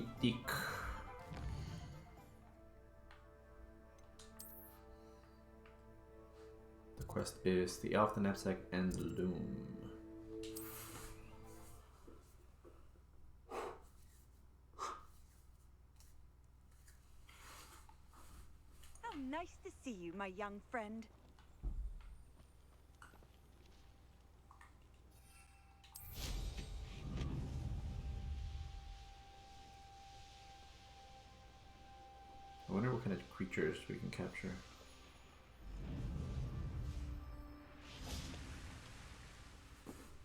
meet Deke. The quest is the elf, the knapsack, and the loom. How nice to see you, my young friend. I wonder what kind of creatures we can capture.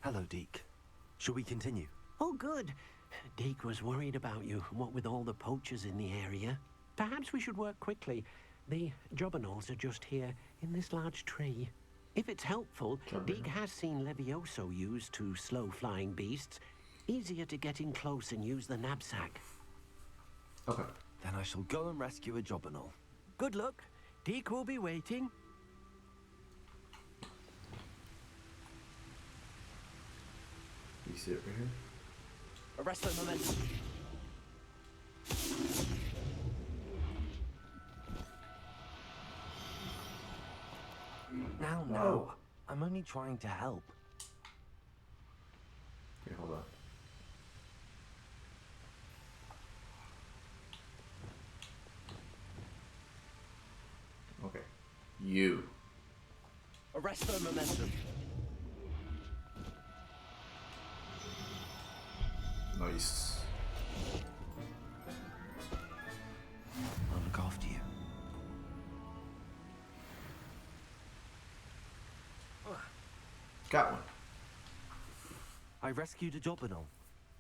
Hello, Deke. Shall we continue? Oh, good. Deke was worried about you, what with all the poachers in the area. Perhaps we should work quickly. The jobberknolls are just here, in this large tree. If it's helpful, Deke has seen Levioso used to slow flying beasts. Easier to get in close and use the knapsack. Okay. Then I shall go and rescue a jobberknoll. Good luck. Deke will be waiting. You see it right here? Arrest the momentum. Now, Whoa. I'm only trying to help. Okay, hold on. Okay. You. Arrest the momentum. Nice. I'll look after you. Got one. I rescued a jobberknoll.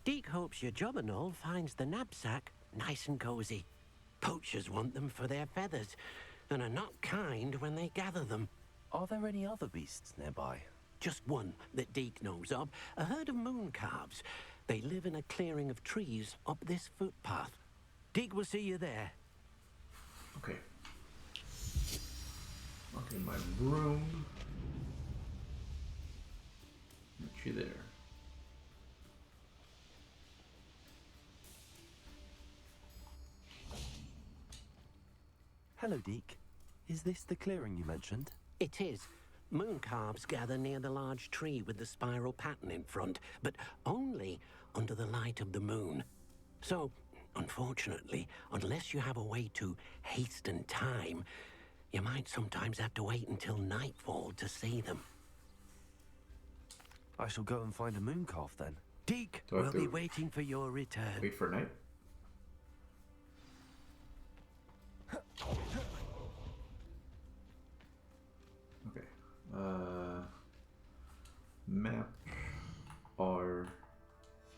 Deke hopes your jobberknoll finds the knapsack nice and cozy. Poachers want them for their feathers, and are not kind when they gather them. Are there any other beasts nearby? Just one that Deke knows of, a herd of moon calves. They live in a clearing of trees up this footpath. Deke will see you there. Okay. Okay, my room. Meet you there. Hello, Deke. Is this the clearing you mentioned? It is. Moon calves gather near the large tree with the spiral pattern in front, but only under the light of the moon. So, unfortunately, unless you have a way to hasten time, you might sometimes have to wait until nightfall to see them. I shall go and find a moon calf then. Deke Do I have will be to waiting for your return. wait for night? Okay. Map or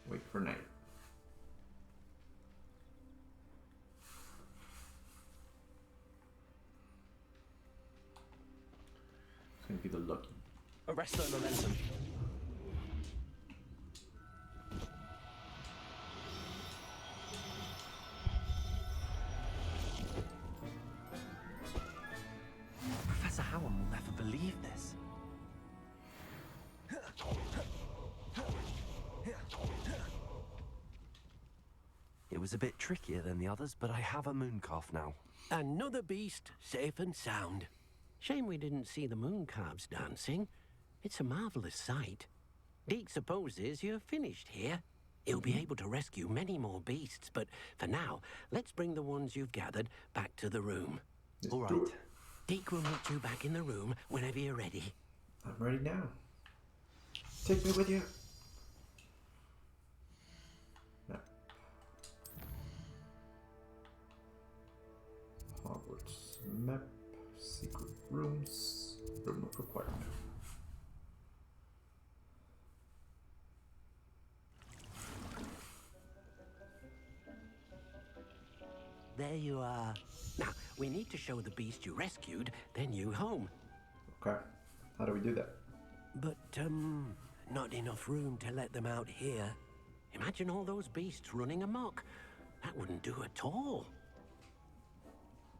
wait for night. It's gonna be the lucky. Arrest the momentum. Professor Howard will never believe this. It was a bit trickier than the others, but I have a moon calf now. Another beast, safe and sound. Shame we didn't see the moon calves dancing. It's a marvelous sight. Deke supposes you're finished here. He'll be able to rescue many more beasts, but for now, let's bring the ones you've gathered back to the room. Let's All do right. it. Deke will meet you back in the room whenever you're ready. I'm ready now. Take me with you. Map. Hogwarts map. Secret rooms. Room not required. There you are. Now, we need to show the beast you rescued their new home. Okay. How do we do that? But, not enough room to let them out here. Imagine all those beasts running amok. That wouldn't do at all.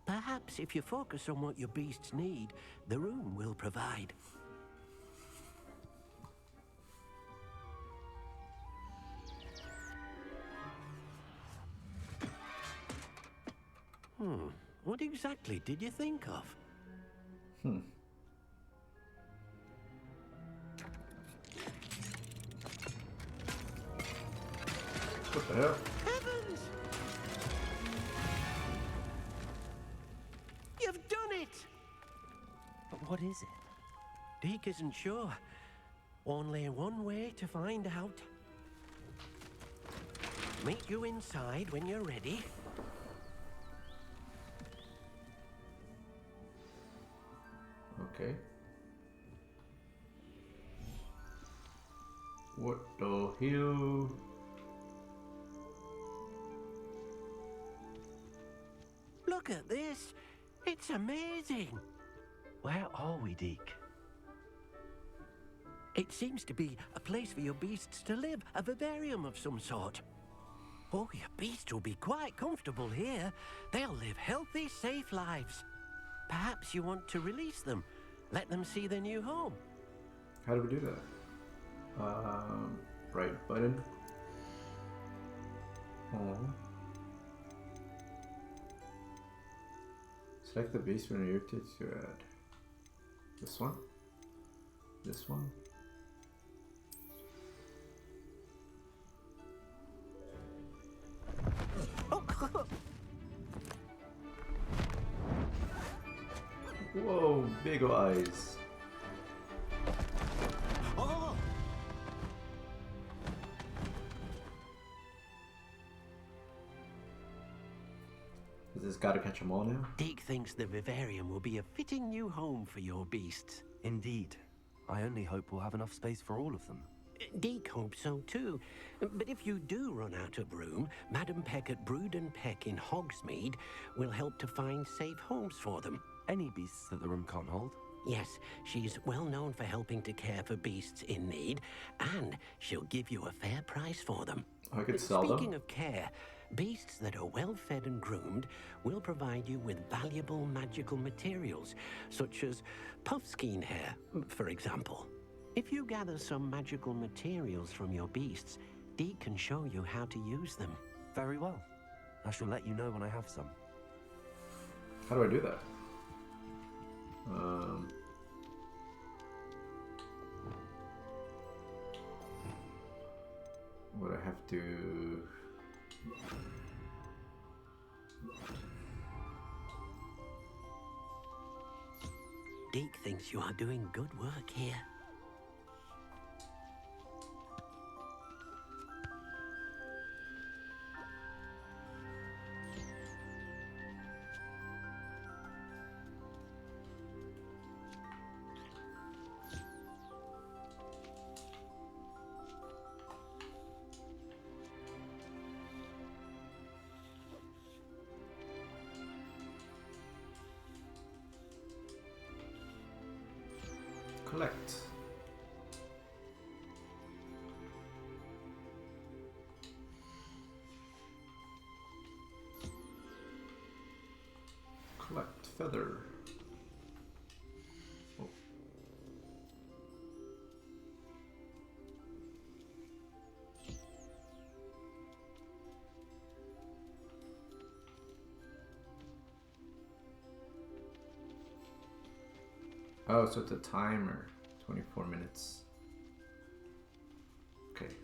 Perhaps if you focus on what your beasts need, the room will provide. What exactly did you think of? What the hell? Heavens! You've done it! But what is it? Deke isn't sure. Only one way to find out. Meet you inside when you're ready. Okay. What the hell? Look at this. It's amazing. Where are we, Deke? It seems to be a place for your beasts to live, a vivarium of some sort. Oh, your beasts will be quite comfortable here. They'll live healthy, safe lives. Perhaps you want to release them, let them see their new home. How do we do that? Right button. Oh. Select the base when you rotate to add. This one? This one? Whoa, big eyes. Oh! Has this gotta catch them all now? Deke thinks the vivarium will be a fitting new home for your beasts. Indeed. I only hope we'll have enough space for all of them. Deke hopes so too. But if you do run out of room, Madam Peck at Brood and Peck in Hogsmeade will help to find safe homes for them. Any beasts that the room can't hold? Yes, she's well known for helping to care for beasts in need, and she'll give you a fair price for them. I could sell them. Speaking of care, beasts that are well fed and groomed will provide you with valuable magical materials, such as puffskein hair, for example. If you gather some magical materials from your beasts, Deke can show you how to use them. Very well. I shall let you know when I have some. How do I do that? Would I have to... Deke thinks you are doing good work here. Collect. Collect feather. Oh. Oh, so it's a timer. 24 minutes. Okay.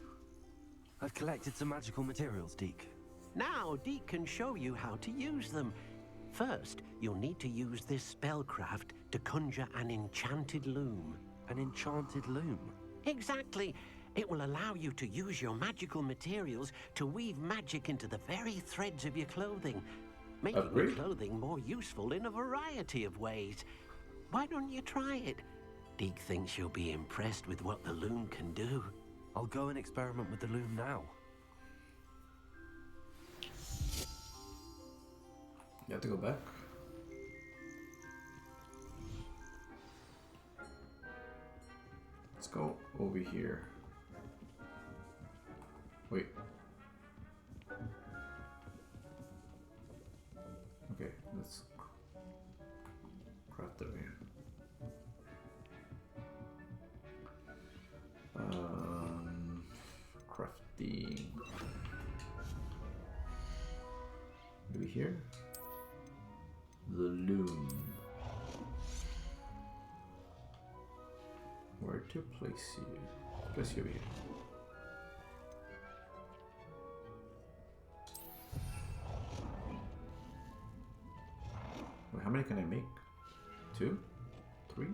I've collected some magical materials, Deke. Now, Deke can show you how to use them. First, you'll need to use this spellcraft to conjure an enchanted loom. An enchanted loom. Exactly. It will allow you to use your magical materials to weave magic into the very threads of your clothing, making your Agreed. clothing more useful in a variety of ways. Why don't you try it? Deke thinks you'll be impressed with what the loom can do. I'll go and experiment with the loom now. You have to go back. Let's go over here. Wait. Okay, let's craft it here. Crafting. Maybe here? The loom. Where to place you? Place you here. Wait, how many can I make? 2? 3?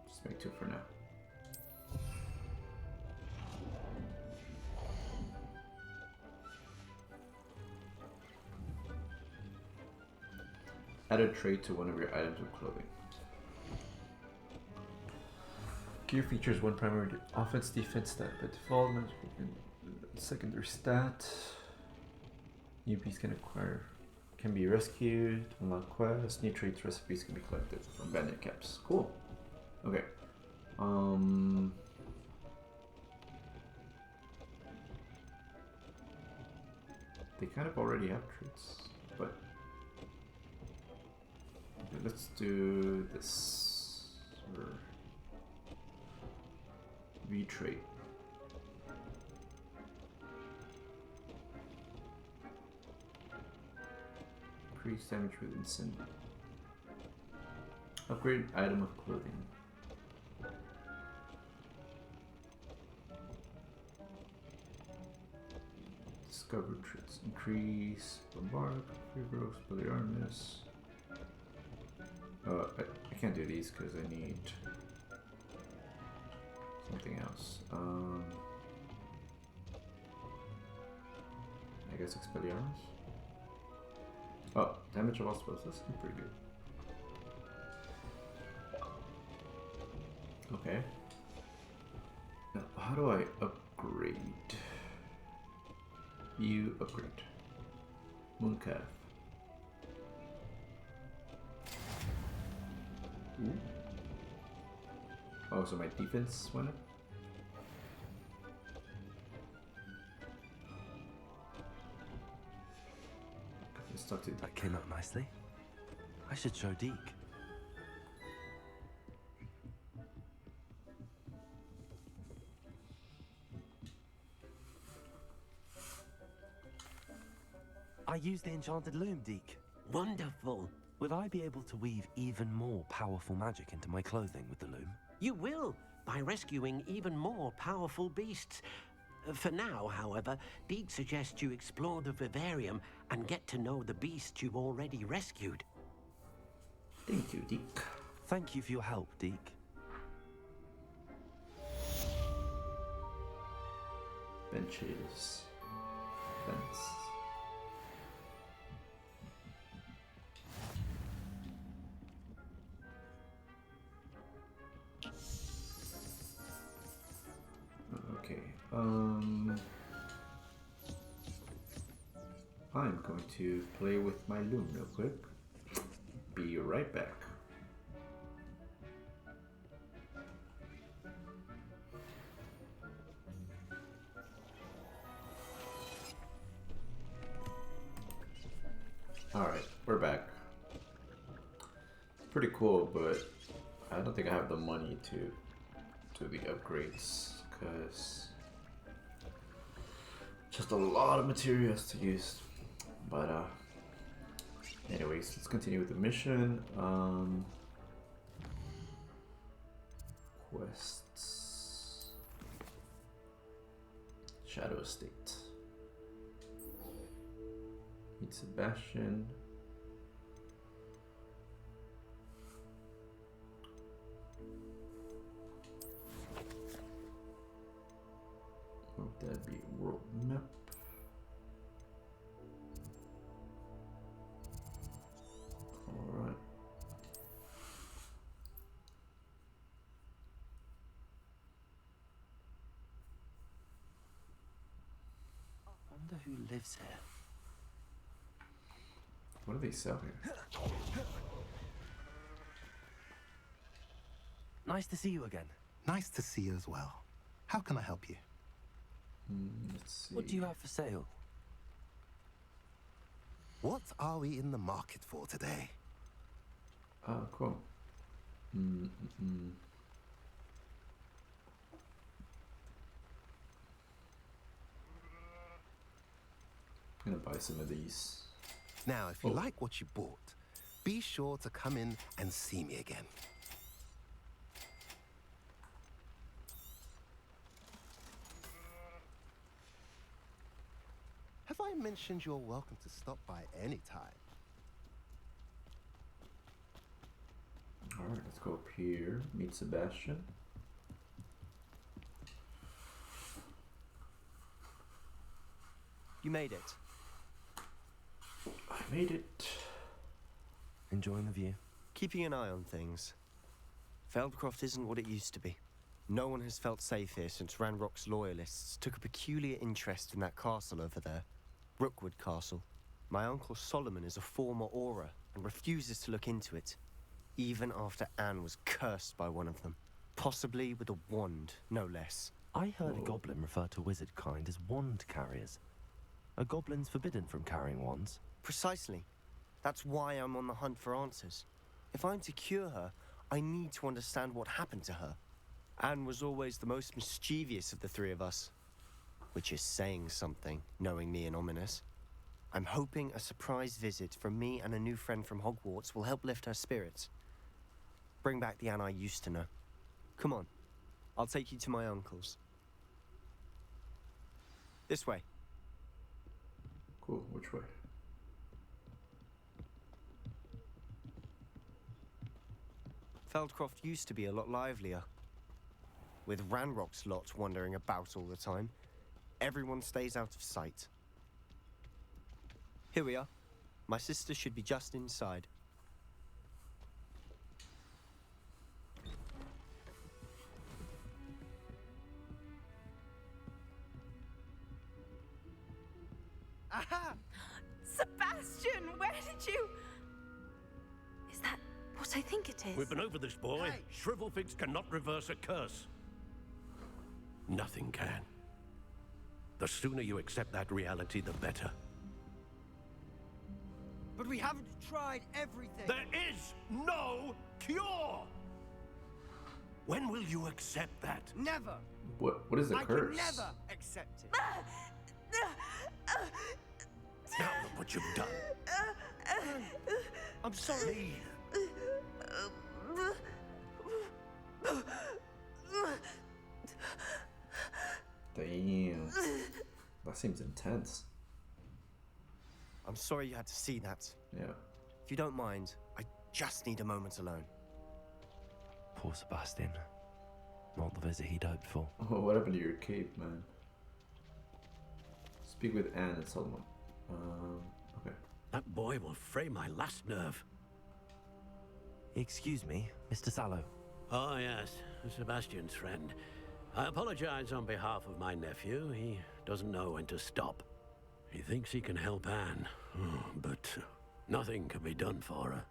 Just make 2 for now. Add a trait to one of your items of clothing. Gear features one primary offense defense stat by default, secondary stat. New beasts can be rescued, unlock quests, new traits, recipes can be collected from bandit caps. Cool. Okay. They kind of already have traits, but okay, let's do this. Or V-trait. Increase damage with incendiary. Upgrade item of clothing. Discover traits. Increase bombard, feverish, Beliarmus. I can't do these because I need something else. I guess Expelliarmus. Oh, damage of all spells. That's pretty good. Okay. Now, how do I upgrade? You upgrade. Mooncalf. Ooh. Oh, so my defense went up? That came out nicely. I should show Deke. I used the enchanted loom, Deke. Wonderful. Will I be able to weave even more powerful magic into my clothing with the loom? You will, by rescuing even more powerful beasts. For now, however, Deke suggests you explore the vivarium and get to know the beasts you've already rescued. Thank you, Deke. Thank you for your help, Deke. Benches. Fence. Okay. I'm going to play with my loom real quick. Be right back. Alright, we're back. Pretty cool, but I don't think I have the money to do the upgrades because just a lot of materials to use. But anyways, let's continue with the mission. Quests. Shadow Estate. Meet Sebastian. Would that be world map? Alright. Wonder who lives here. What do they sell here? Nice to see you again. Nice to see you as well. How can I help you? Let's see. What do you have for sale? What are we in the market for today? Oh, cool. I'm gonna buy some of these. Now, if you Oh. like what you bought, be sure to come in and see me again. Have I mentioned you're welcome to stop by any time? Alright, let's go up here. Meet Sebastian. You made it. I made it. Enjoying the view? Keeping an eye on things. Feldcroft isn't what it used to be. No one has felt safe here since Ranrock's loyalists took a peculiar interest in that castle over there. Rookwood Castle. My uncle Solomon is a former Auror and refuses to look into it, even after Anne was cursed by one of them. Possibly with a wand, no less. I heard Whoa. a goblin refer to wizard kind as wand carriers. Are goblins forbidden from carrying wands? Precisely. That's why I'm on the hunt for answers. If I'm to cure her, I need to understand what happened to her. Anne was always the most mischievous of the three of us. Which is saying something, knowing me and Ominous. I'm hoping a surprise visit from me and a new friend from Hogwarts will help lift her spirits. Bring back the Anne I used to know. Come on, I'll take you to my uncle's. This way. Cool, which way? Feldcroft used to be a lot livelier. With Ranrock's lot wandering about all the time, everyone stays out of sight. Here we are. My sister should be just inside. Aha! Sebastian, where did you... Is that what I think it is? We've been over this, boy. Hey. Shrivelfix cannot reverse a curse. Nothing can. The sooner you accept that reality, the better. But we haven't tried everything. There is no cure! When will you accept that? Never. What is the I curse? can never accept it. Now look what you've done. I'm sorry. Leave. Damn. That seems intense. I'm sorry you had to see that. Yeah. If you don't mind, I just need a moment alone. Poor Sebastian. Not the visit he'd hoped for. Oh, what happened to your cape, man? Speak with Anne and Solomon. Okay. That boy will fray my last nerve. Excuse me, Mr. Sallow. Oh, yes, Sebastian's friend. I apologize on behalf of my nephew. He doesn't know when to stop. He thinks he can help Anne, but nothing can be done for her.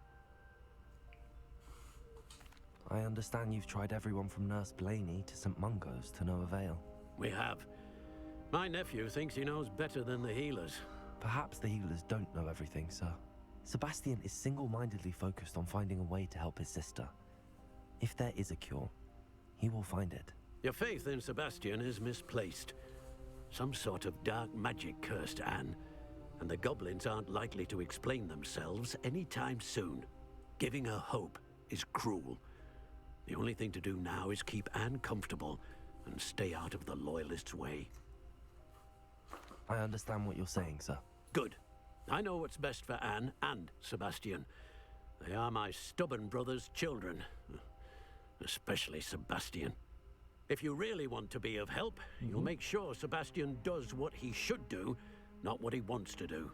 I understand you've tried everyone from Nurse Blaney to St. Mungo's to no avail. We have. My nephew thinks he knows better than the healers. Perhaps the healers don't know everything, sir. Sebastian is single-mindedly focused on finding a way to help his sister. If there is a cure, he will find it. Your faith in Sebastian is misplaced. Some sort of dark magic cursed Anne, and the goblins aren't likely to explain themselves anytime soon. Giving her hope is cruel. The only thing to do now is keep Anne comfortable and stay out of the Loyalists' way. I understand what you're saying, sir. Good. I know what's best for Anne and Sebastian. They are my stubborn brother's children. Especially Sebastian. If you really want to be of help, you'll make sure Sebastian does what he should do, not what he wants to do.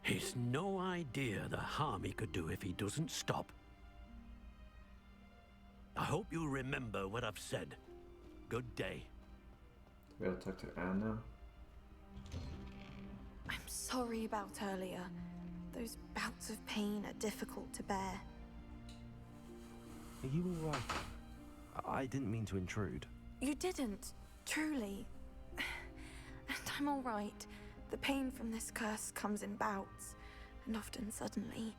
He's no idea the harm he could do if he doesn't stop. I hope you remember what I've said. Good day. We gotta talk to Anne now. I'm sorry about earlier. Those bouts of pain are difficult to bear. Are you all right? I didn't mean to intrude. You didn't, truly. And I'm all right. The pain from this curse comes in bouts, and often suddenly.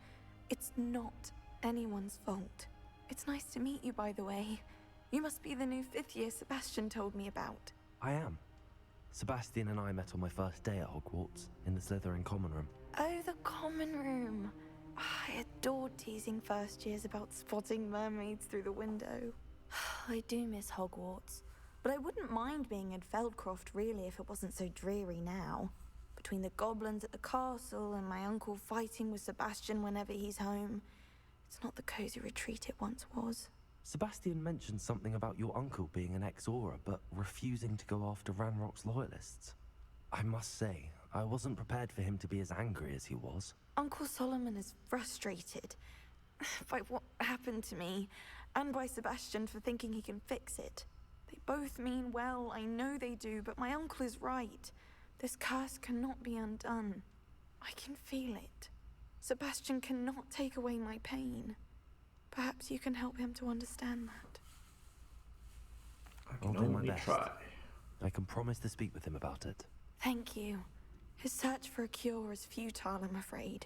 It's not anyone's fault. It's nice to meet you, by the way. You must be the new 5th year Sebastian told me about. I am. Sebastian and I met on my first day at Hogwarts, in the Slytherin common room. Oh, the common room. I adored teasing first years about spotting mermaids through the window. I do miss Hogwarts, but I wouldn't mind being in Feldcroft really if it wasn't so dreary now. Between the goblins at the castle and my uncle fighting with Sebastian whenever he's home, it's not the cozy retreat it once was. Sebastian mentioned something about your uncle being an ex-Auror, but refusing to go after Ranrock's loyalists. I must say, I wasn't prepared for him to be as angry as he was. Uncle Solomon is frustrated by what happened to me, and by Sebastian for thinking he can fix it. They both mean well, I know they do, but my uncle is right. This curse cannot be undone. I can feel it. Sebastian cannot take away my pain. Perhaps you can help him to understand that. I I'll can do my only best. try. I can promise to speak with him about it. Thank you. His search for a cure is futile, I'm afraid.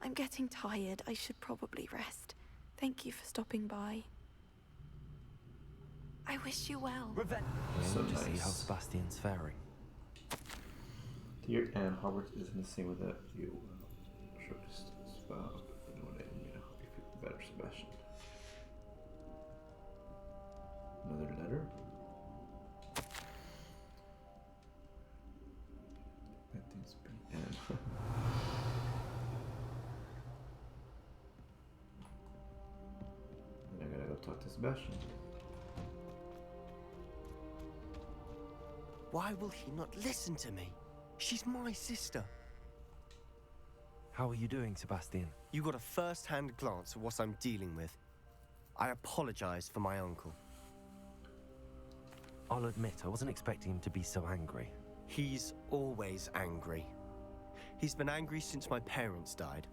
I'm getting tired. I should probably rest. Thank you for stopping by. I wish you well. So To see how nice. Sebastian's faring. Dear Anne, Hogwarts isn't the same without you. Short distance. Wow. You know what I mean? I hope you feel better, Sebastian. Another letter. Let things be, Anne. And I gotta go talk to Sebastian. Why will he not listen to me? She's my sister. How are you doing, Sebastian? You got a first-hand glance at what I'm dealing with. I apologize for my uncle. I'll admit, I wasn't expecting him to be so angry. He's always angry. He's been angry since my parents died.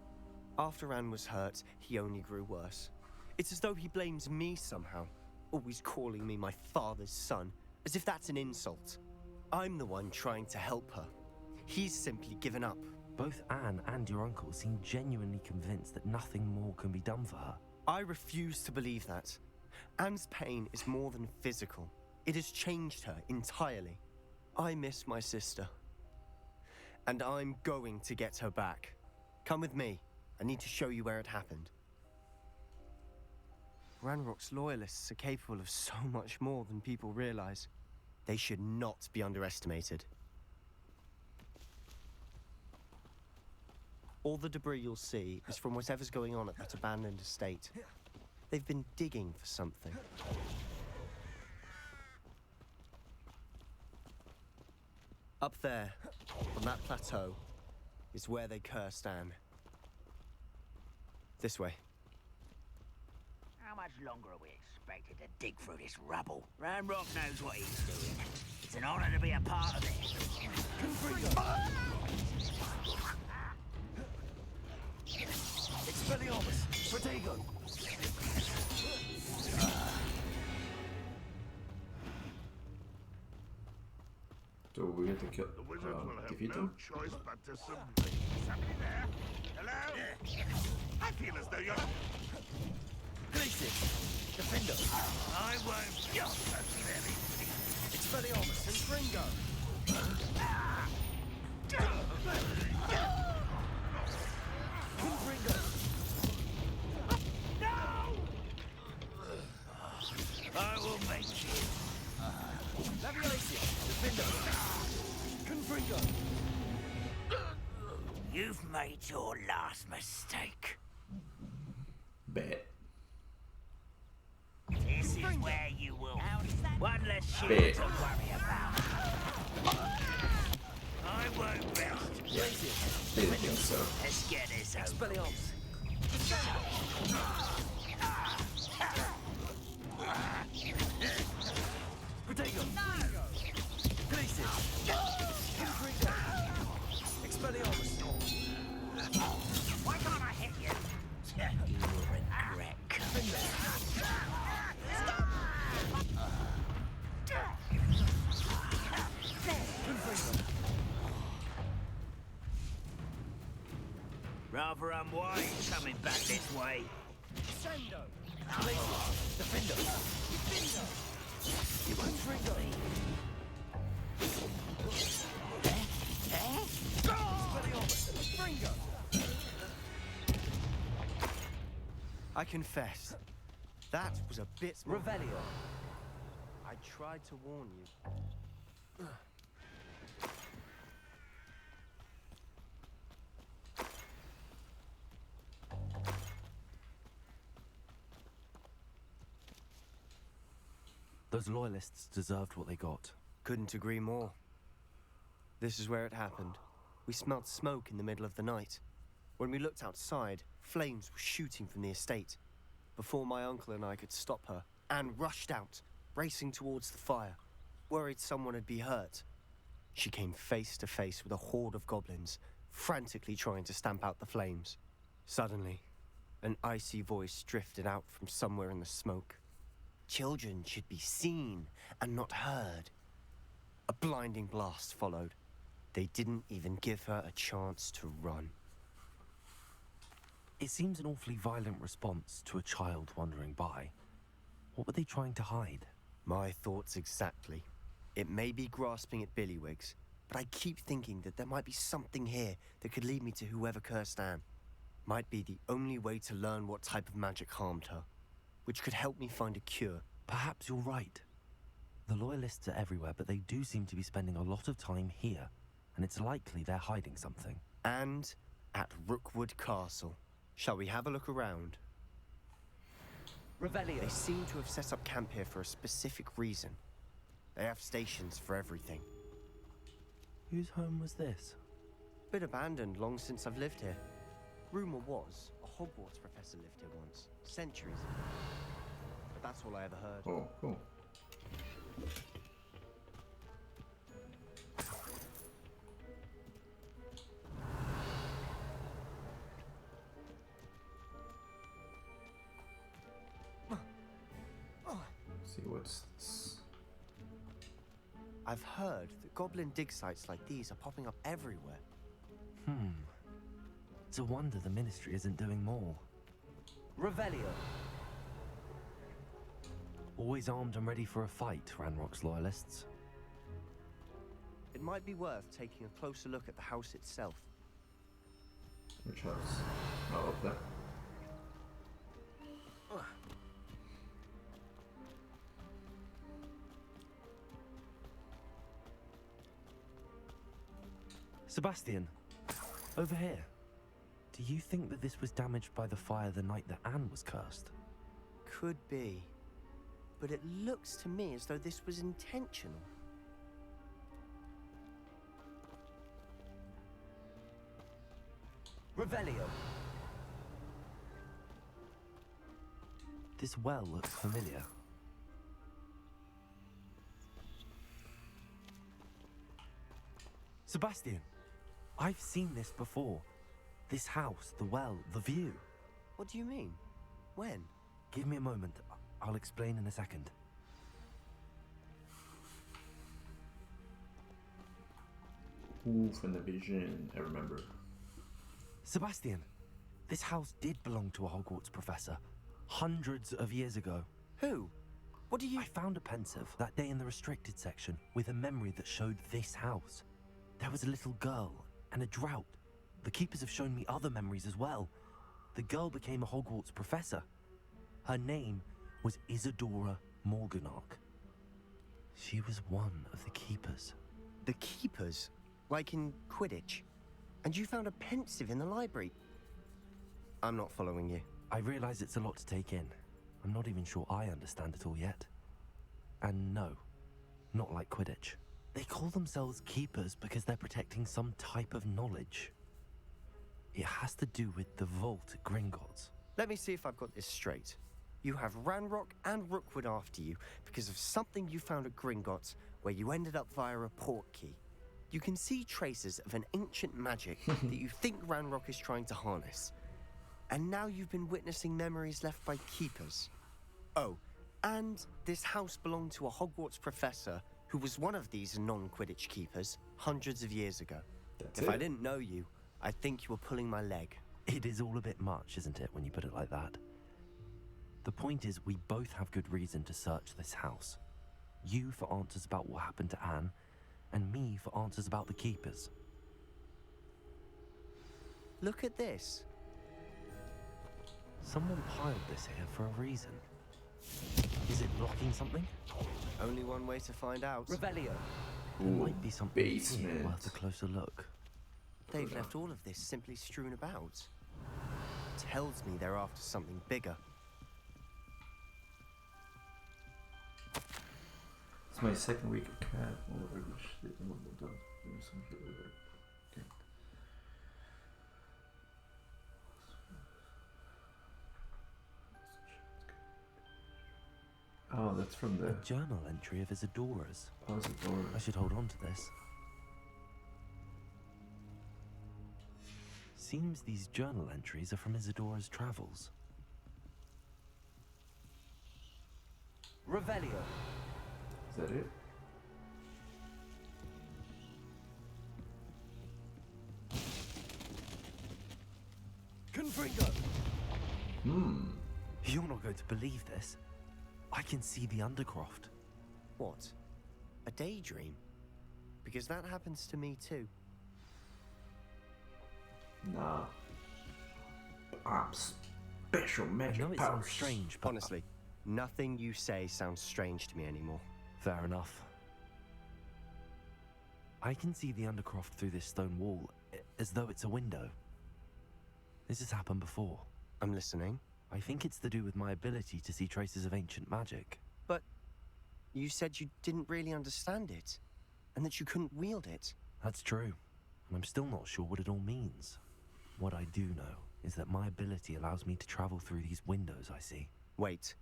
After Anne was hurt, he only grew worse. It's as though he blames me somehow, always calling me my father's son, as if that's an insult. I'm the one trying to help her. He's simply given up. Both Anne and your uncle seem genuinely convinced that nothing more can be done for her. I refuse to believe that. Anne's pain is more than physical. It has changed her entirely. I miss my sister. And I'm going to get her back. Come with me. I need to show you where it happened. Ranrock's loyalists are capable of so much more than people realize. They should not be underestimated. All the debris you'll see is from whatever's going on at that abandoned estate. They've been digging for something. Up there, on that plateau, is where they cursed Anne. This way. How much longer are we expected to dig through this rubble? Ranrock knows what he's doing. It's an honor to be a part of it. Expelliarmus! Protego! So we have to kill, The wizard will have defeat no him? choice but to submit. Somebody there? Hello? I feel as though you're... Glacius! Defender! I won't... You're so very... Expelliarmus and Fringo! Confringo! I will make you. Labiacia! Defender! Confringo! You've made your last mistake. Bet. This is where you will. One less shit Bet. to worry about. I won't rest. Glacius! Didn't think so. Let's get this over. Expelliarmus! Protego! Glacius! Confringo! Expelliarmus! Why can't I hit you? You will regret coming Rather unwise coming back this way. Sando! Glacius! Defender! Confringo! Expelliarmus! Fringo! I confess, that was a bit... Revelio. I tried to warn you. Those loyalists deserved what they got. Couldn't agree more. This is where it happened. We smelled smoke in the middle of the night. When we looked outside, flames were shooting from the estate. Before my uncle and I could stop her, Anne rushed out, racing towards the fire, worried someone had been hurt. She came face to face with a horde of goblins, frantically trying to stamp out the flames. Suddenly, an icy voice drifted out from somewhere in the smoke. Children should be seen and not heard. A blinding blast followed. They didn't even give her a chance to run. It seems an awfully violent response to a child wandering by. What were they trying to hide? My thoughts exactly. It may be grasping at billywhigs, but I keep thinking that there might be something here that could lead me to whoever cursed Anne. Might be the only way to learn what type of magic harmed her, which could help me find a cure. Perhaps you're right. The loyalists are everywhere, but they do seem to be spending a lot of time here, and it's likely they're hiding something. And at Rookwood Castle. Shall we have a look around? Revelio. They seem to have set up camp here for a specific reason. They have stations for everything. Whose home was this? Been abandoned long since I've lived here. Rumor was a Hogwarts professor lived here once, centuries ago. But that's all I ever heard. Oh, cool. See what's this? I've heard that goblin dig sites like these are popping up everywhere. It's a wonder the Ministry isn't doing more. Revelio. Always armed and ready for a fight, Ranrock's loyalists. It might be worth taking a closer look at the house itself. Which house? Oh, up there. Sebastian, over here. Do you think that this was damaged by the fire the night that Anne was cursed? Could be. But it looks to me as though this was intentional. Revelio. This well looks familiar. Sebastian, I've seen this before. This house, the well, the view. What do you mean? When? Give me a moment. I'll explain in a second. Ooh, from the vision, I remember. Sebastian, this house did belong to a Hogwarts professor. Hundreds of years ago. Who? What do you... I found a pensive that day in the restricted section with a memory that showed this house. There was a little girl and a drought. The keepers have shown me other memories as well. The girl became a Hogwarts professor. Her name was Isadora Morganach. She was one of the keepers. The keepers? Like in Quidditch? And you found a pensive in the library? I'm not following you. I realize it's a lot to take in. I'm not even sure I understand it all yet. And no, not like Quidditch. They call themselves keepers because they're protecting some type of knowledge. It has to do with the vault at Gringotts. Let me see if I've got this straight. You have Ranrock and Rookwood after you because of something you found at Gringotts where you ended up via a portkey. You can see traces of an ancient magic that you think Ranrock is trying to harness. And now you've been witnessing memories left by keepers. Oh, and this house belonged to a Hogwarts professor who was one of these non-Quidditch keepers hundreds of years ago. If I didn't know you, I'd think you were pulling my leg. It is all a bit much, isn't it, when you put it like that? The point is, we both have good reason to search this house. You for answers about what happened to Anne, and me for answers about the keepers. Look at this. Someone piled this here for a reason. Is it blocking something? Only one way to find out. Revelio. There might be something here basement. worth a closer look. They've left all of this simply strewn about. Tells me they're after something bigger. It's my second week at CAD. Oh, I wish they didn't want them done. There was some shit over there. Okay. Oh, that's from the A journal entry of Isadora's. Isadora. I should hold on to this. Seems these journal entries are from Isadora's travels. Revelio. Is that it? Confringo! Hmm. You're not going to believe this. I can see the Undercroft. What? A daydream? Because that happens to me too. Nah. I'm special I magic know it powers. sounds strange, but Honestly, nothing you say sounds strange to me anymore. fair enough. I can see the Undercroft through this stone wall, as though it's a window. This has happened before. I'm listening. I think it's to do with my ability to see traces of ancient magic. But you said you didn't really understand it, and that you couldn't wield it. That's true, and I'm still not sure what it all means. What I do know is that my ability allows me to travel through these windows I see. Wait.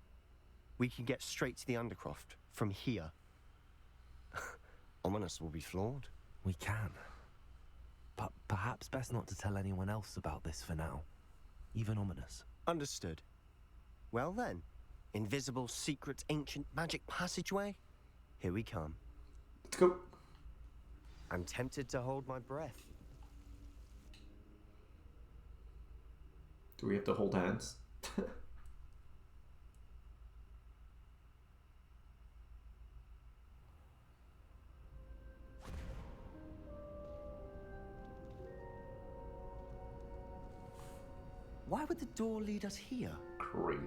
We can get straight to the Undercroft from here. Ominous will be flawed. We can. But perhaps best not to tell anyone else about this for now. Even Ominous. Understood. Well then, invisible, secret, ancient magic passageway? Here we come. Let's go. I'm tempted to hold my breath. Do we have to hold hands? Why would the door lead us here? Crazy.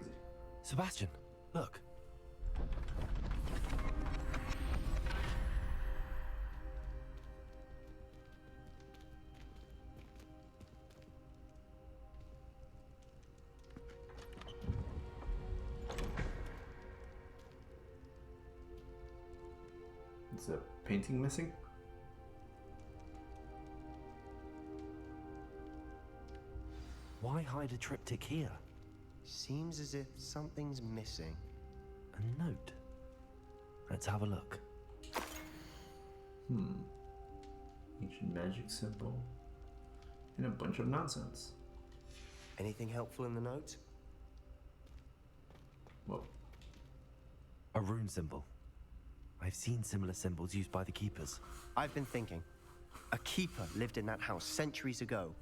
Sebastian, look. Is a painting missing? Why hide a triptych here? Seems as if something's missing. A note. Let's have a look. Ancient magic symbol. And a bunch of nonsense. Anything helpful in the note? Well, A rune symbol. I've seen similar symbols used by the keepers. I've been thinking. A keeper lived in that house centuries ago,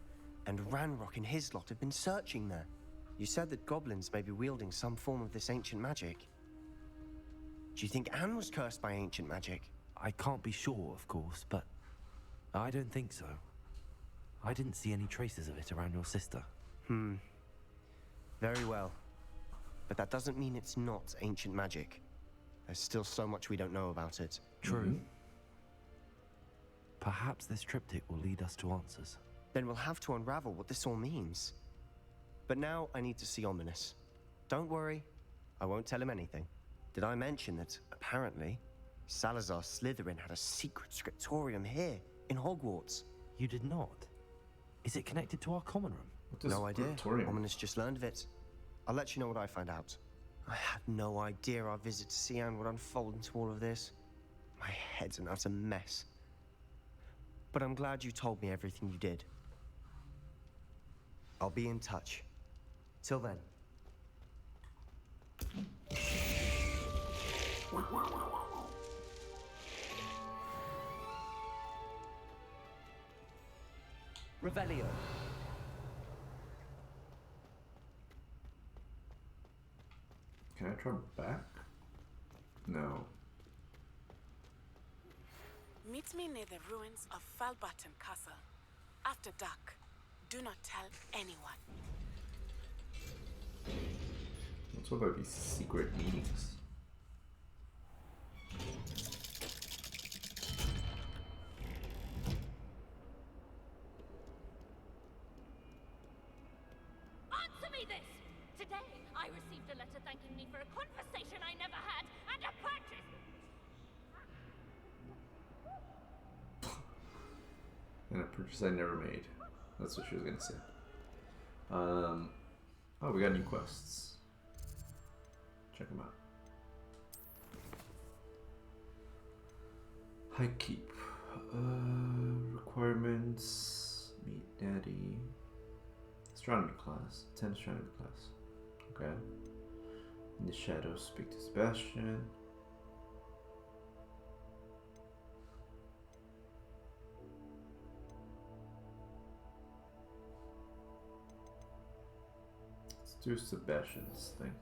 and Ranrock and his lot have been searching there. You said that goblins may be wielding some form of this ancient magic. Do you think Anne was cursed by ancient magic? I can't be sure, of course, but I don't think so. I didn't see any traces of it around your sister. Very well. But that doesn't mean it's not ancient magic. There's still so much we don't know about it. True. Perhaps this triptych will lead us to answers. Then we'll have to unravel what this all means. But now I need to see Ominous. Don't worry, I won't tell him anything. Did I mention that, apparently, Salazar Slytherin had a secret scriptorium here, in Hogwarts? You did not? Is it connected to our common room? what does No idea. scriptorium? Ominous just learned of it. I'll let you know what I find out. I had no idea our visit to Cian would unfold into all of this. My head's an utter mess. But I'm glad you told me everything you did. I'll be in touch. Till then. Revelio. Can I try back? No. Meet me near the ruins of Falbaton Castle. After dark. Do not tell anyone. What's all about these secret meetings? Answer me this! Today, I received a letter thanking me for a conversation I never had and a practice. And a purchase I never made. That's what she was gonna say. Oh, we got new quests. Check them out. High keep. Requirements. Meet daddy. Astronomy class. 10 astronomy class. Okay. In the shadows, speak to Sebastian. Let's do Sebastian's thing.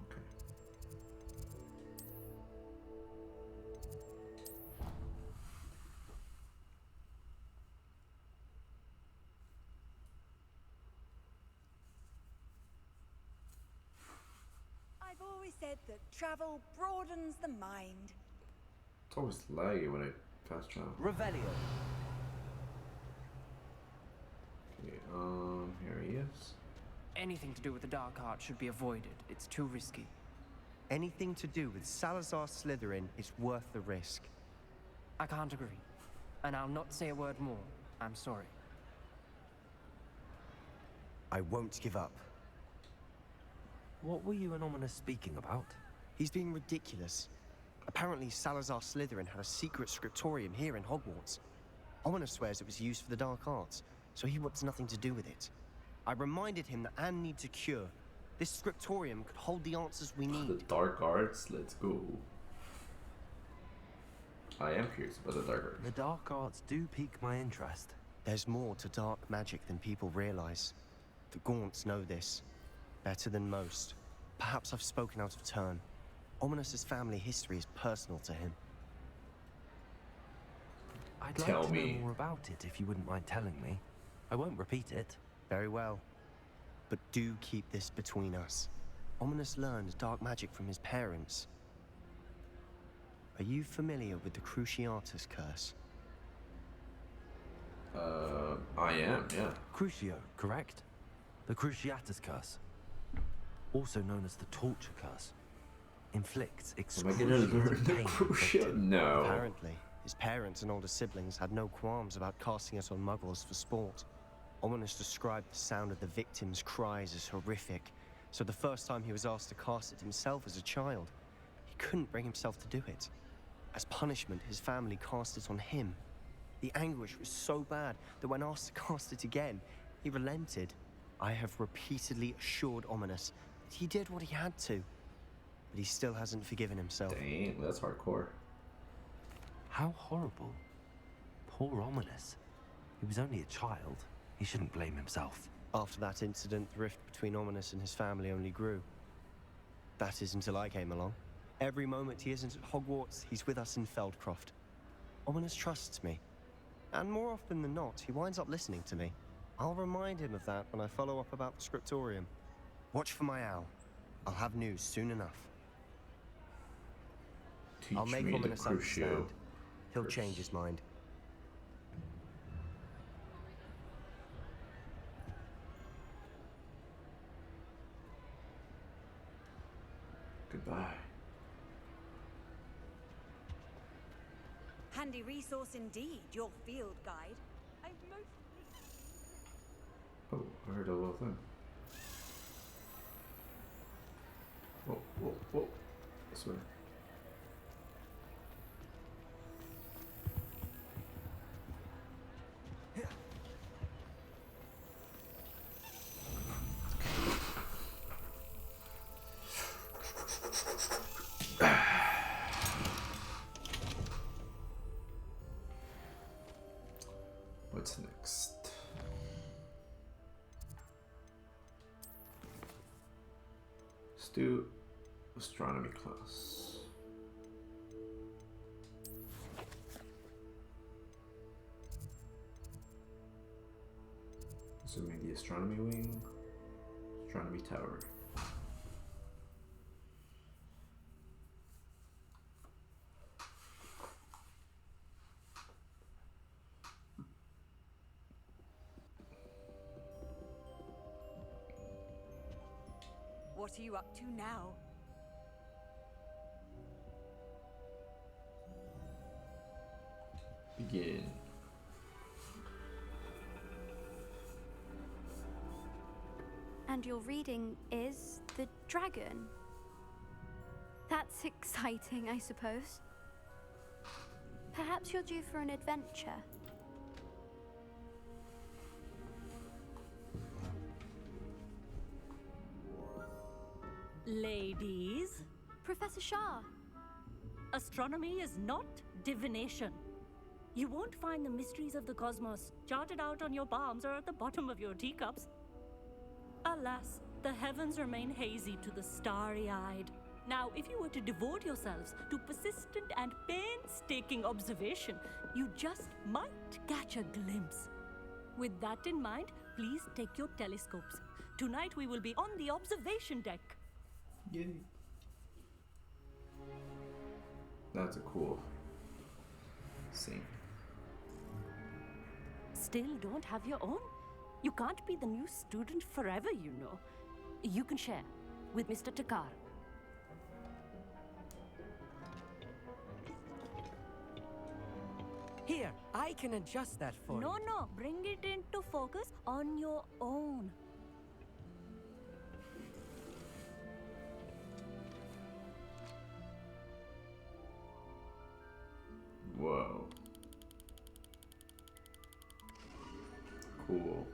Okay. I've always said that travel broadens the mind. It's always laggy when I fast travel. Revelio. Okay, here he is. Anything to do with the dark art should be avoided. It's too risky. Anything to do with Salazar Slytherin is worth the risk. I can't agree. And I'll not say a word more. I'm sorry. I won't give up. What were you and Ominous speaking about? He's being ridiculous. Apparently, Salazar Slytherin had a secret scriptorium here in Hogwarts. Ominous swears it was used for the dark arts, so he wants nothing to do with it. I reminded him that Anne needs a cure. This scriptorium could hold the answers we need. The dark arts, let's go. I am curious about the dark arts. The dark arts do pique my interest. There's more to dark magic than people realize. The Gaunts know this. Better than most. Perhaps I've spoken out of turn. Ominous's family history is personal to him. I'd like to know more about it if you wouldn't mind telling me. I won't repeat it. Very well. But do keep this between us. Ominous learned dark magic from his parents. Are you familiar with the Cruciatus curse? I am, yeah. Crucio, correct? The Cruciatus curse. Also known as the torture curse. Inflicts excruciating pain. Crucio? No. Apparently, his parents and older siblings had no qualms about casting it on muggles for sport. Ominous described the sound of the victims' cries as horrific, so the first time he was asked to cast it himself as a child, he couldn't bring himself to do it. As punishment, his family cast it on him. The anguish was so bad that when asked to cast it again, he relented. I have repeatedly assured Ominous that he did what he had to, but he still hasn't forgiven himself. Dang, that's hardcore. How horrible. Poor Ominous. He was only a child. He shouldn't blame himself. After that incident, the rift between Ominous and his family only grew. That is until I came along. Every moment he isn't at Hogwarts, he's with us in Feldcroft. Ominous trusts me. And more often than not, he winds up listening to me. I'll remind him of that when I follow up about the scriptorium. Watch for my owl. I'll have news soon enough. I'll make Ominous understand. He'll change his mind. Goodbye. Handy resource indeed, your field guide. Oh, I heard a little thing. Whoa, whoa, whoa. This way. What's next? Let's do astronomy class. Assuming the astronomy wing, astronomy tower. What are you up to now? Begin. And your reading is the dragon. That's exciting, I suppose. Perhaps you're due for an adventure. Ladies, Professor Shah. astronomy is not divination. You won't find the mysteries of the cosmos charted out on your palms or at the bottom of your teacups. Alas, the heavens remain hazy to the starry-eyed. Now, if you were to devote yourselves to persistent and painstaking observation, you just might catch a glimpse. With that in mind, please take your telescopes. Tonight we will be on the observation deck. Yay. That's a cool scene. Still don't have your own? You can't be the new student forever, you know. You can share with Mr. Takar. Here, I can adjust that for you. No, bring it into focus on your own. Whoa. Cool.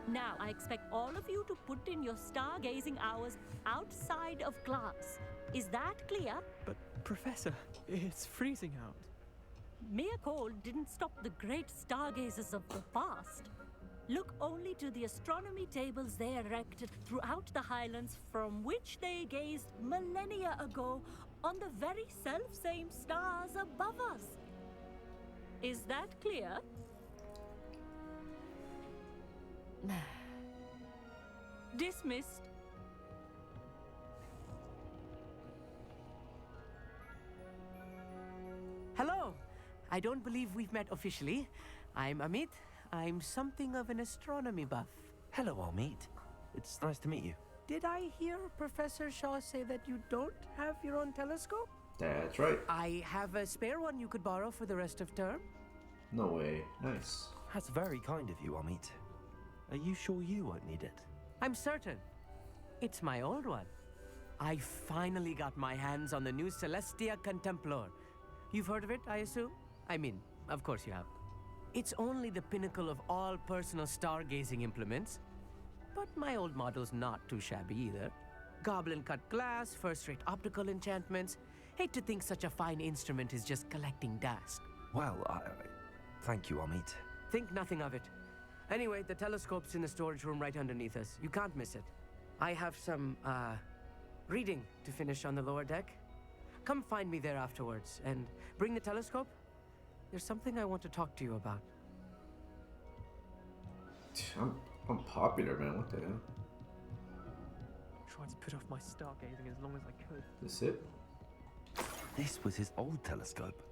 Now, I expect all of you to put in your stargazing hours outside of class. Is that clear? But, Professor, it's freezing out. Mere cold didn't stop the great stargazers of the past. Look only to the astronomy tables they erected throughout the highlands from which they gazed millennia ago on the very self-same stars above us. Is that clear? Dismissed. Hello. I don't believe we've met officially. I'm Amit. I'm something of an astronomy buff. Hello, Amit. It's nice to meet you. Did I hear Professor Shaw say that you don't have your own telescope? That's right. I have a spare one you could borrow for the rest of term. No way. Nice. That's very kind of you, Amit. Are you sure you won't need it? I'm certain. It's my old one. I finally got my hands on the new Celestia Contemplor. You've heard of it, I assume? I mean, of course you have. It's only the pinnacle of all personal stargazing implements. But my old model's not too shabby either. Goblin-cut glass, first-rate optical enchantments. Hate to think such a fine instrument is just collecting dust. Well, thank you, Amit. Think nothing of it. Anyway, the telescope's in the storage room right underneath us. You can't miss it. I have some, reading to finish on the lower deck. Come find me there afterwards, and bring the telescope. There's something I want to talk to you about. I'm popular, man. What the hell? Tried to put off my stargazing as long as I could. This it? This was his old telescope.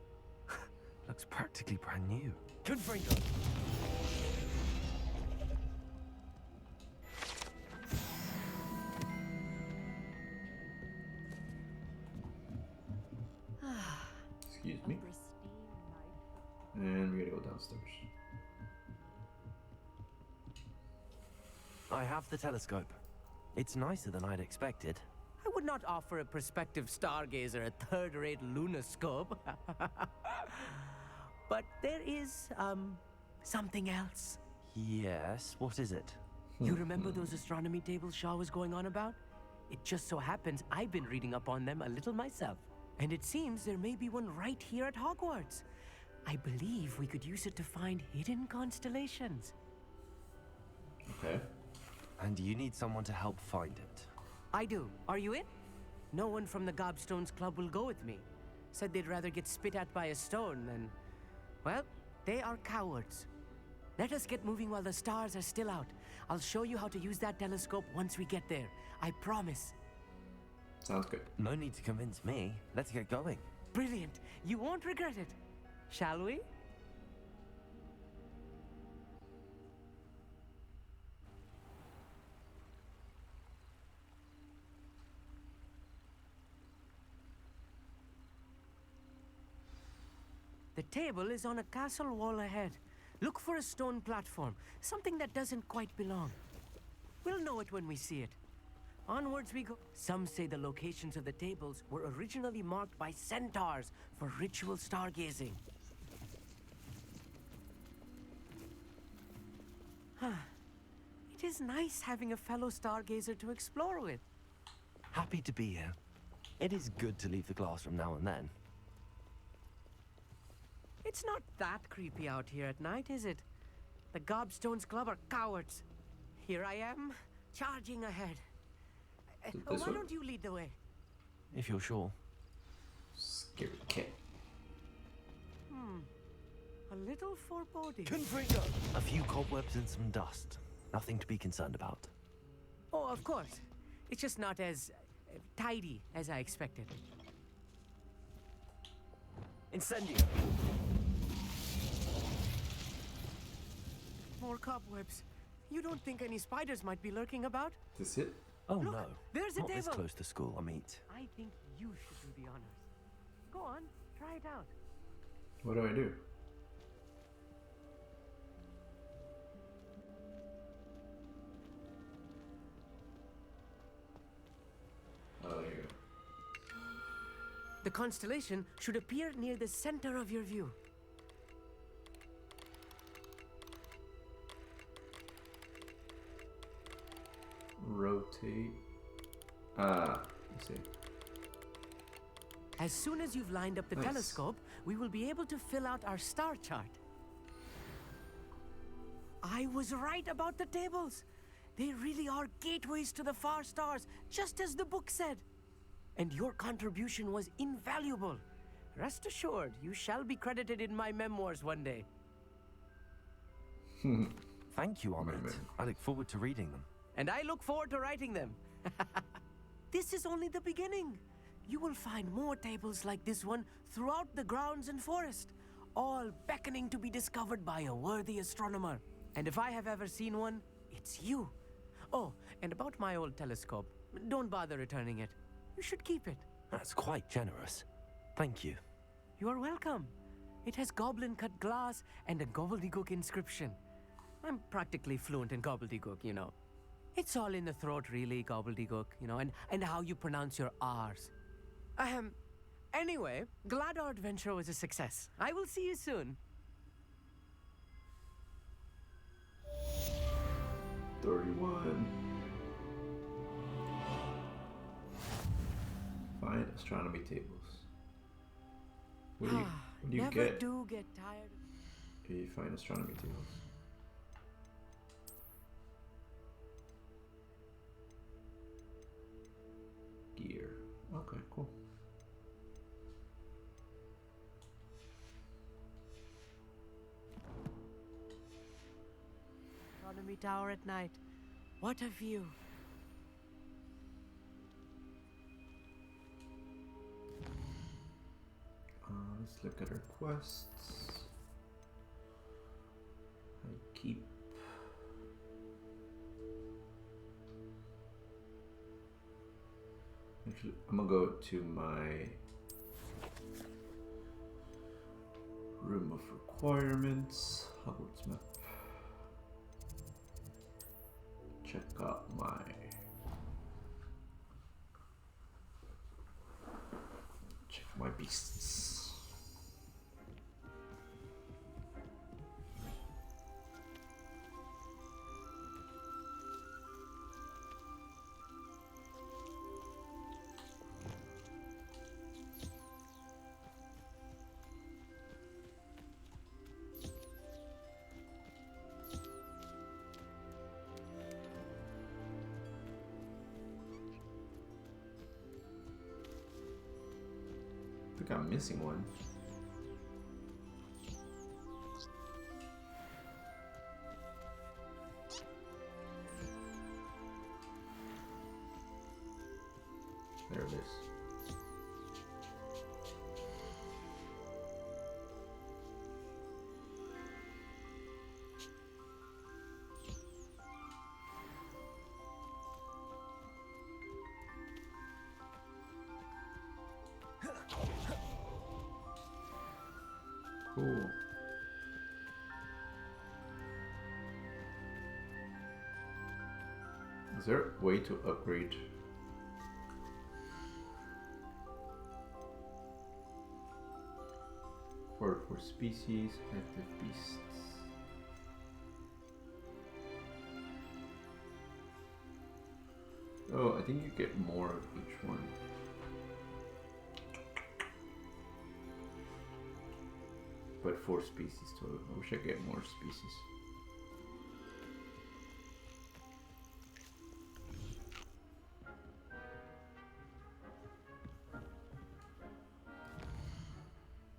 Looks practically brand new. Confringo. Excuse me. And we're gonna go downstairs. I have the telescope. It's nicer than I'd expected. I would not offer a prospective stargazer a third-rate lunoscope. But there is, something else. Yes, what is it? You remember those astronomy tables Shaw was going on about? It just so happens I've been reading up on them a little myself. And it seems there may be one right here at Hogwarts. I believe we could use it to find hidden constellations. Okay. And you need someone to help find it. I do. Are you in? No one from the Gobstones Club will go with me. Said they'd rather get spit at by a stone than... Well, They are cowards. Let us get moving while the stars are still out. I'll show you how to use that telescope once we get there. I promise. Sounds good. No need to convince me. Let's get going. Brilliant. You won't regret it. Shall we? The table is on a castle wall ahead. Look for a stone platform, something that doesn't quite belong. We'll know it when we see it. Onwards we go. Some say the locations of the tables were originally marked by centaurs for ritual stargazing. It is nice having a fellow stargazer to explore with. Happy to be here. It is good to leave the classroom now and then. It's not that creepy out here at night, is it? The Gobstones Club are cowards. Here I am, charging ahead. Why don't you lead the way? If you're sure. Scary cat. A little foreboding. Confringo! A few cobwebs and some dust. Nothing to be concerned about. Oh, of course. It's just not as tidy as I expected. Incendio! More cobwebs. You don't think any spiders might be lurking about? Is this it? Oh Look, no. there's a Not this table. close to school, I mean. I think you should do the honors. Go on, try it out. What do I do? Oh, there you go. The constellation should appear near the center of your view. Rotate. Let's see. As soon as you've lined up the Nice. telescope, we will be able to fill out our star chart. I was right about the tables. They really are gateways to the far stars, just as the book said. And your contribution was invaluable. Rest assured, you shall be credited in my memoirs one day. Thank you, Ahmed. I look forward to reading them. And I look forward to writing them. This is only the beginning. You will find more tables like this one throughout the grounds and forest, all beckoning to be discovered by a worthy astronomer. And if I have ever seen one, it's you. Oh, and about my old telescope, don't bother returning it. You should keep it. That's quite generous. Thank you. You are welcome. It has goblin-cut glass and a gobbledygook inscription. I'm practically fluent in gobbledygook, you know. It's all in the throat, really, gobbledygook, you know, and how you pronounce your R's. Anyway, glad our adventure was a success. I will see you soon. 31. Find astronomy tables. What do you Never get do get tired. if you find astronomy tables? Gear. Okay, cool. Astronomy tower at night. What a view. Let's look at our quests. I keep. Actually, I'm gonna go to my room of requirements, Hogwarts map. Check out my beasts. I think I'm missing one. There it is. Cool. Is there a way to upgrade? For species, active beasts. Oh, I think you get more of each one. But 4 species total. I wish I get more species.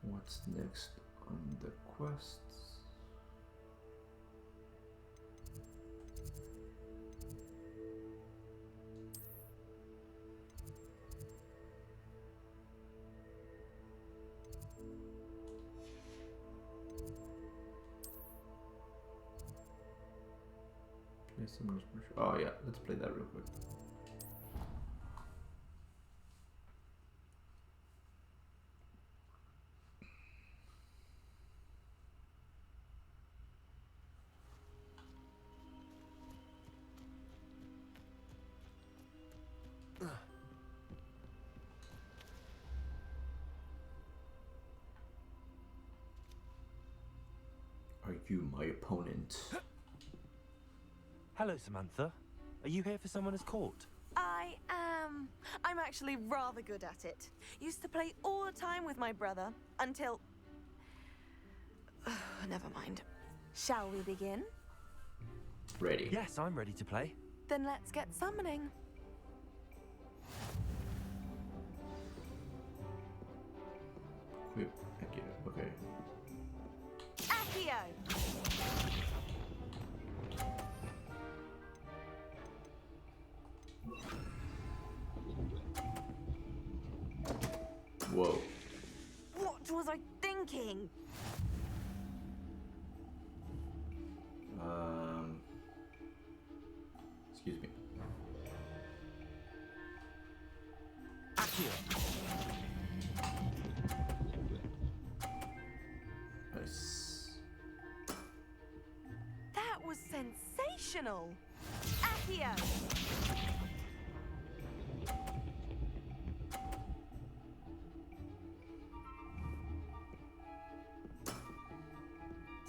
What's next on the quests? Oh yeah, let's play that real quick. Are you my opponent? Hello, Samantha. Are you here for Summoner's Court? I am. I'm actually rather good at it. Used to play all the time with my brother until... Never mind. Shall we begin? Ready. Yes, I'm ready to play. Then let's get summoning. Equip. Okay. Accio! Whoa. What was I thinking? Excuse me. Accio! Nice. That was sensational! Accio!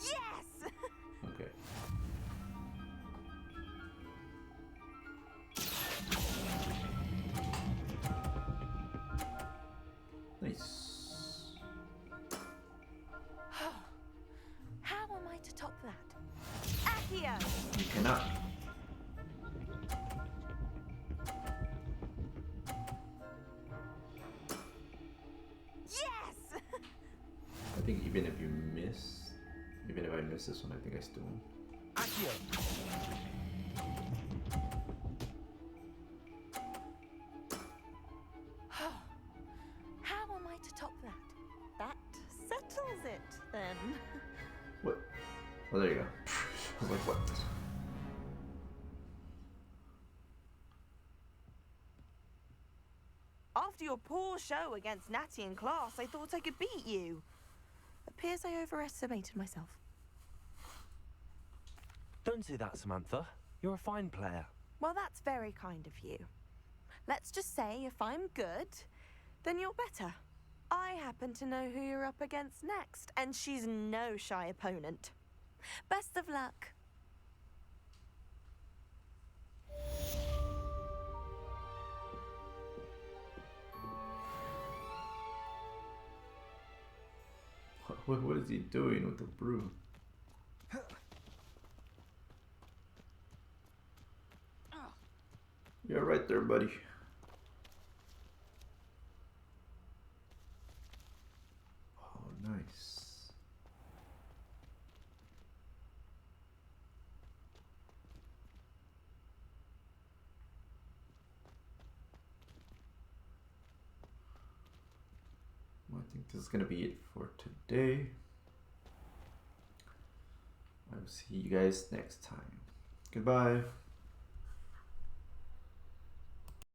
Yes! Okay. Nice. How am I to top that? Accio! You cannot. Yes! I think even if I miss this one, I think I still win. Accio! How am I to top that? That settles it, then. What? Oh, there you go. I was like, what? After your poor show against Natty in class, I thought I could beat you. Appears I overestimated myself. Don't say that, Samantha. You're a fine player. Well, that's very kind of you. Let's just say if I'm good, then you're better. I happen to know who you're up against next, and she's no shy opponent. Best of luck. What is he doing with the broom? You're right there, buddy. Oh, nice. I think this is gonna be it for today. I will see you guys next time. Goodbye.